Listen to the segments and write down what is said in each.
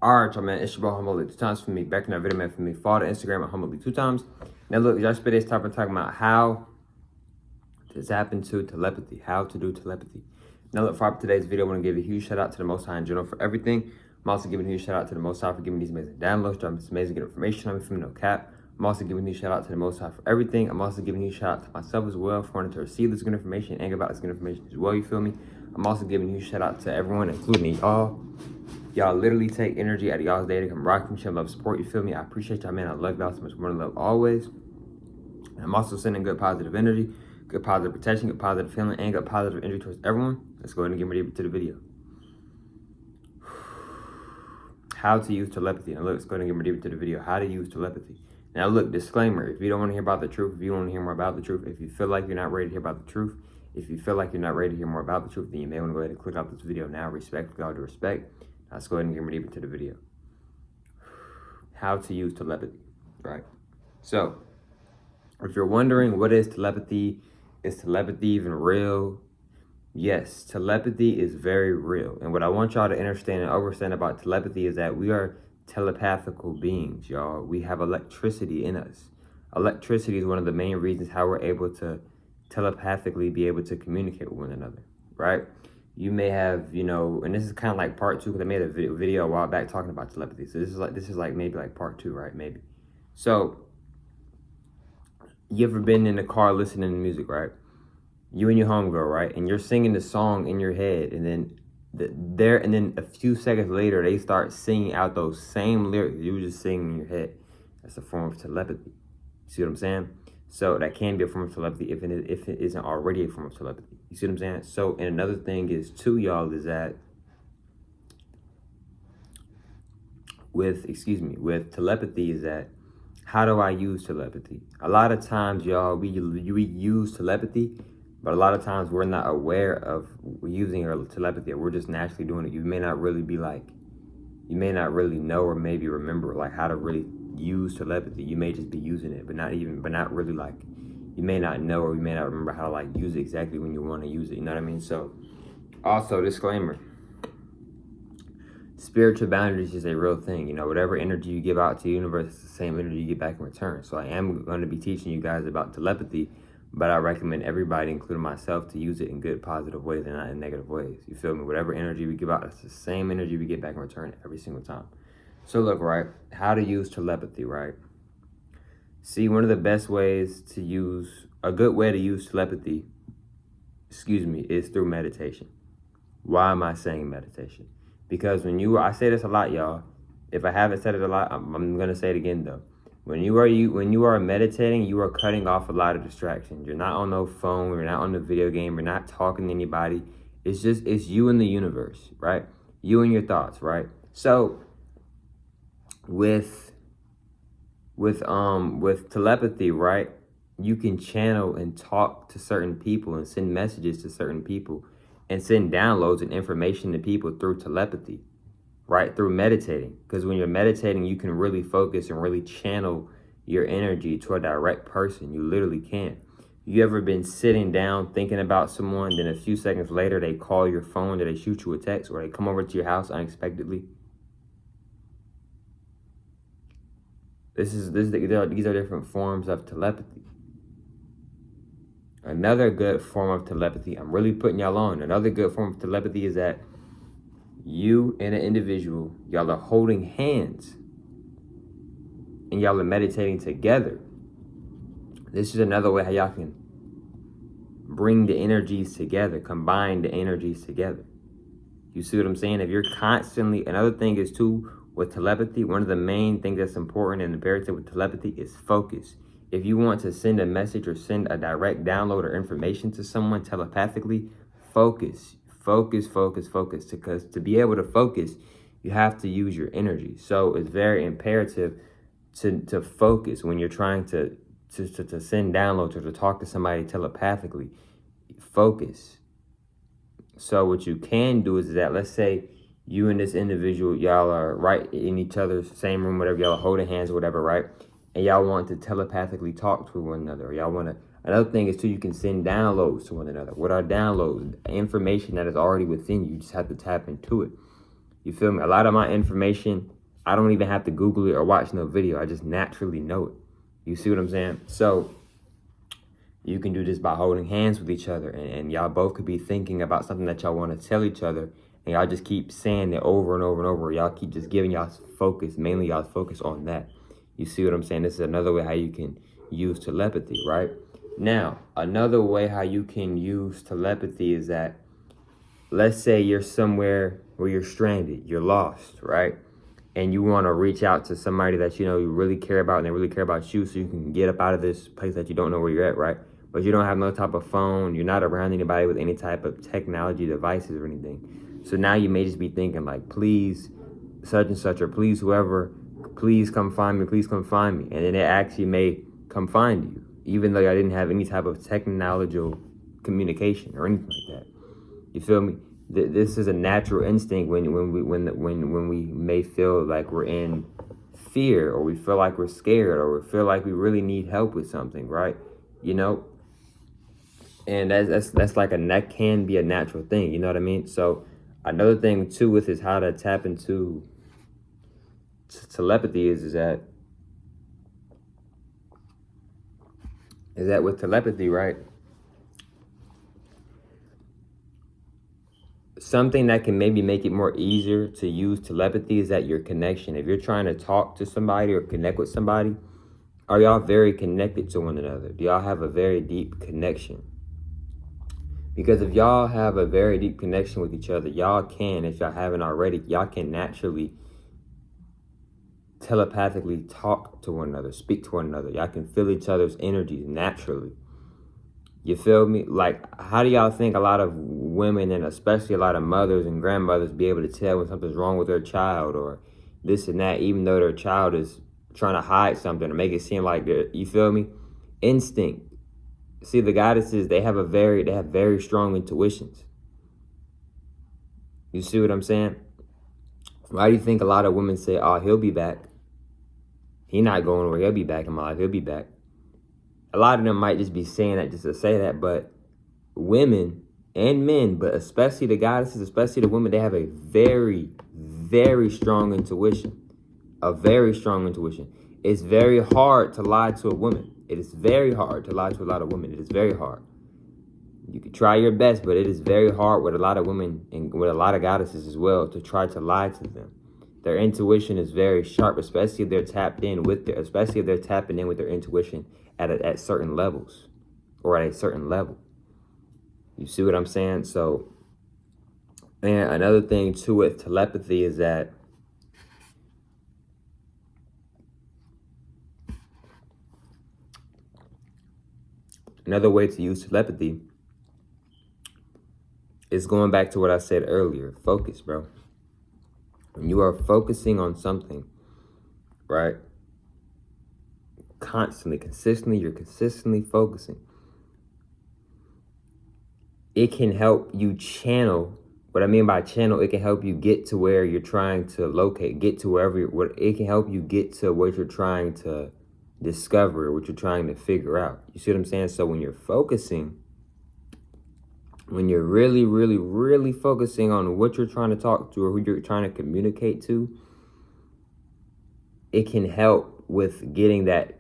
Alright, y'all, man, it's your boy Humbly 2 times for me. Back in that video, man, for me. Follow the Instagram at Humbly 2 times. Now, look, y'all spent this topic talking about how to tap into telepathy, how to do telepathy. Now, look, for today's video, I want to give a huge shout out to the Most High in general for everything. I'm also giving a huge shout out to the Most High for giving me these amazing downloads, dropping this amazing information on me from no cap. I'm also giving a huge shout out to the Most High for everything. I'm also giving a huge shout out to myself as well for wanting to receive this good information and give out this good information as well, you feel me? I'm also giving a huge shout out to everyone, including y'all. Y'all literally take energy out of y'all's day to come rock me, show love, support, you feel me? I appreciate y'all, man. I love y'all so much more than love always. And I'm also sending good positive energy, good positive protection, good positive feeling, and good positive energy towards everyone. Let's go ahead and get ready to the video. How to use telepathy. Now, look, let's go ahead and get ready to the video. How to use telepathy. Now, look, disclaimer. If you don't want to hear about the truth, if you want to hear more about the truth, if you feel like you're not ready to hear about the truth, if you feel like you're not ready to hear more about the truth, then you may want to go ahead and click out this video now. Respect, with all due respect. Let's go ahead and get ready to the video. How to use telepathy, right? So, if you're wondering what is telepathy even real? Yes, telepathy is very real. And what I want y'all to understand and understand about telepathy is that we are telepathical beings, y'all. We have electricity in us. Electricity is one of the main reasons how we're able to telepathically be able to communicate with one another, right? You may have, you know, and this is kind of like part 2 because I made a video a while back talking about telepathy. So this is like maybe like part 2, right? Maybe. So you ever been in the car listening to music, right? You and your homegirl, right? And you're singing the song in your head, and then and then a few seconds later they start singing out those same lyrics you were just singing in your head. That's a form of telepathy. See what I'm saying? So that can be a form of telepathy if it isn't already a form of telepathy. You see what I'm saying? So, and another thing is too, y'all, is that with telepathy is that, how do I use telepathy? A lot of times, y'all, we use telepathy, but a lot of times we're not aware of using our telepathy. We're just naturally doing it. You may not really know or maybe remember like how to really use telepathy. You may just be using it, but not really like, you may not know or you may not remember how to like use it exactly when you want to use it. You know what I mean? So also, disclaimer, spiritual boundaries is a real thing. You know, whatever energy you give out to the universe is the same energy you get back in return. So I am going to be teaching you guys about telepathy, but I recommend everybody, including myself, to use it in good, positive ways and not in negative ways. You feel me? Whatever energy we give out, it's the same energy we get back in return every single time. So look, right, how to use telepathy, right? See, one of the best ways to use, a good way to use telepathy, is through meditation. Why am I saying meditation? Because I say this a lot, y'all. If I haven't said it a lot, I'm going to say it again, though. When you are meditating, you are cutting off a lot of distractions. You're not on no phone. You're not on the video game. You're not talking to anybody. It's you and the universe, right? You and your thoughts, right? So with telepathy, right? You can channel and talk to certain people and send messages to certain people and send downloads and information to people through telepathy. Right, through meditating, because when you're meditating, you can really focus and really channel your energy to a direct person. You literally can. You ever been sitting down thinking about someone, then a few seconds later they call your phone, or they shoot you a text, or they come over to your house unexpectedly? These are different forms of telepathy. Another good form of telepathy, I'm really putting y'all on. Another good form of telepathy is that you and an individual, y'all are holding hands and y'all are meditating together. This is another way how y'all can bring the energies together, combine the energies together. You see what I'm saying? If you're constantly, another thing is too, with telepathy, one of the main things that's important and imperative with telepathy is focus. If you want to send a message or send a direct download or information to someone telepathically, focus. Because to be able to focus, you have to use your energy. So it's very imperative to focus when you're trying to send downloads or to talk to somebody telepathically. Focus. So what you can do is that, let's say you and this individual, y'all are right in each other's same room, whatever, y'all are holding hands or whatever, right? And y'all want to telepathically talk to one another. Or y'all want to, another thing is too, you can send downloads to one another. What are downloads? Information that is already within you. You just have to tap into it. You feel me? A lot of my information, I don't even have to Google it or watch no video. I just naturally know it. You see what I'm saying? So you can do this by holding hands with each other, and y'all both could be thinking about something that y'all want to tell each other, and y'all just keep saying it over and over and over. Y'all keep just giving y'all focus, mainly y'all focus on that. You see what I'm saying? This is another way how you can use telepathy, right? Now, another way how you can use telepathy is that, let's say you're somewhere where you're stranded, you're lost, right? And you want to reach out to somebody that you know you really care about, and they really care about you, so you can get up out of this place that you don't know where you're at, right? But you don't have no type of phone, you're not around anybody with any type of technology devices or anything. So now you may just be thinking like, please, such and such, or please, whoever, please come find me, please come find me. And then it actually may come find you, even though I didn't have any type of technological communication or anything like that. You feel me? This is a natural instinct when we may feel like we're in fear, or we feel like we're scared, or we feel like we really need help with something, right? You know, and that's like that can be a natural thing. You know what I mean? So another thing too with is how to tap into telepathy is that with telepathy, right? Something that can maybe make it more easier to use telepathy is that your connection. If you're trying to talk to somebody or connect with somebody, are y'all very connected to one another? Do y'all have a very deep connection? Because if y'all have a very deep connection with each other, y'all can, if y'all haven't already, y'all can naturally telepathically talk to one another, speak to one another. Y'all can feel each other's energies naturally. You feel me? Like, how do y'all think a lot of women, and especially a lot of mothers and grandmothers, be able to tell when something's wrong with their child or this and that, even though their child is trying to hide something or make it seem like they're, you feel me? Instinct. See, the goddesses, they have very strong intuitions. You see what I'm saying? Why do you think a lot of women say, oh, he'll be back? He not going where he'll be back in my life. He'll be back. A lot of them might just be saying that just to say that, but women and men, but especially the goddesses, especially the women, they have a very strong intuition. A very strong intuition. It's very hard to lie to a woman. It is very hard to lie to a lot of women. It is very hard. You can try your best, but it is very hard with a lot of women and with a lot of goddesses as well to try to lie to them. Their intuition is very sharp, especially if they're tapping in with their intuition at certain levels or at a certain level. You see what I'm saying? So, and another thing too with telepathy is that another way to use telepathy is going back to what I said earlier. Focus, bro. When you are focusing on something, right? Consistently, you're consistently focusing. It can help you channel. What I mean by channel, it can help you get to where you're trying to locate, get to it can help you get to what you're trying to discover, what you're trying to figure out. You see what I'm saying? So when you're focusing, when you're really focusing on what you're trying to talk to or who you're trying to communicate to, it can help with getting that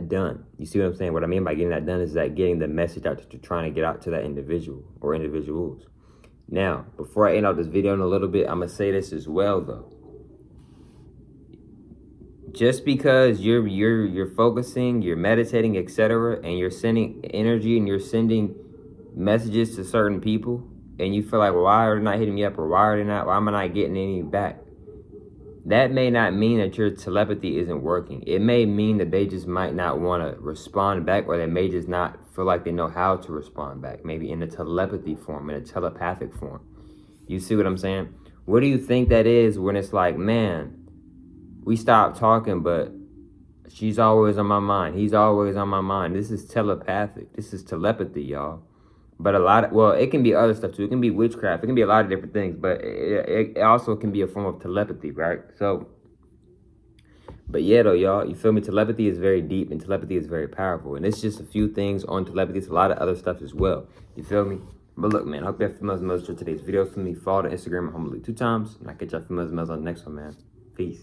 done. You see what I'm saying? What I mean by getting that done is that getting the message out that you're trying to get out to that individual or individuals. Now, before I end out this video in a little bit, I'm gonna say this as well though. Just because you're focusing, you're meditating, etc., and you're sending energy and you're sending messages to certain people, and you feel like, well, why are they not hitting me up, or why am I not getting any back? That may not mean that your telepathy isn't working. It may mean that they just might not want to respond back, or they may just not feel like they know how to respond back, maybe in a telepathy form, in a telepathic form. You see what I'm saying? What do you think that is when it's like, man, we stopped talking, but she's always on my mind. He's always on my mind. This is telepathic. This is telepathy, y'all. But it can be other stuff too. It can be witchcraft. It can be a lot of different things, but it also can be a form of telepathy, right? So, but yeah, though, y'all, you feel me? Telepathy is very deep and telepathy is very powerful. And it's just a few things on telepathy. It's a lot of other stuff as well. You feel me? But look, man, I hope you have females and males for today's video. For me, follow the Instagram at humbly 2 times. And I'll catch y'all females and males on the next one, man. Peace.